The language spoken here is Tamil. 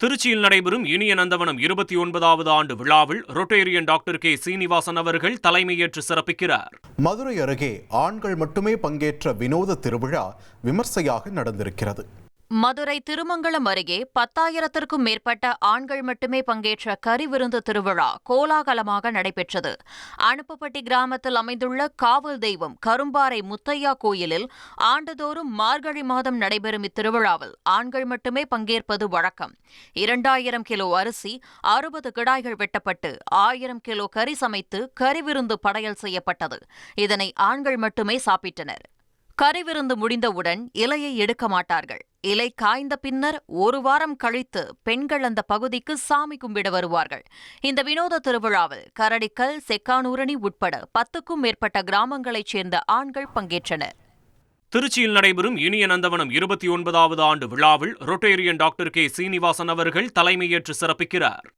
திருச்சியில் நடைபெறும் இனிய நந்தவனம் 29வது ஆண்டு விழாவில் ரொட்டேரியன் டாக்டர் கே சீனிவாசன் அவர்கள் தலைமையேற்று சிறப்பிக்கிறார். மதுரை அருகே ஆண்கள் மட்டுமே பங்கேற்ற வினோத திருவிழா விமர்சையாக நடந்திருக்கிறது. மதுரை திருமங்கலம் அருகே 10,000த்திற்கும் மேற்பட்ட ஆண்கள் மட்டுமே பங்கேற்ற கறிவிருந்து திருவிழா கோலாகலமாக நடைபெற்றது. அனுப்பப்பட்டி கிராமத்தில் அமைந்துள்ள காவல் தெய்வம் கரும்பாறை முத்தையா கோயிலில் ஆண்டுதோறும் மார்கழி மாதம் நடைபெறும் இத்திருவிழாவில் ஆண்கள் மட்டுமே பங்கேற்பது வழக்கம். 2000 கிலோ அரிசி, 60 கிடாய்கள் வெட்டப்பட்டு 1000 கிலோ கறி சமைத்து கறிவிருந்து படையல் செய்யப்பட்டது. இதனை ஆண்கள் மட்டுமே சாப்பிட்டனர். கறிவிருந்து முடிந்தவுடன் இலையை எடுக்க மாட்டார்கள். இலை காய்ந்த பின்னர் ஒரு வாரம் கழித்து பெண்கள் அந்த பகுதிக்கு சாமி கும்பிட வருவார்கள். இந்த வினோத திருவிழாவில் கரடிக்கல், செக்கானூரணி உட்பட 10க்கும் மேற்பட்ட கிராமங்களைச் சேர்ந்த ஆண்கள் பங்கேற்றனர். திருச்சியில் நடைபெறும் இனிய நந்தவனம் 29வது ஆண்டு விழாவில் ரொட்டேரியன் டாக்டர் கே சீனிவாசன் அவர்கள் தலைமையேற்று சிறப்பிக்கிறார்.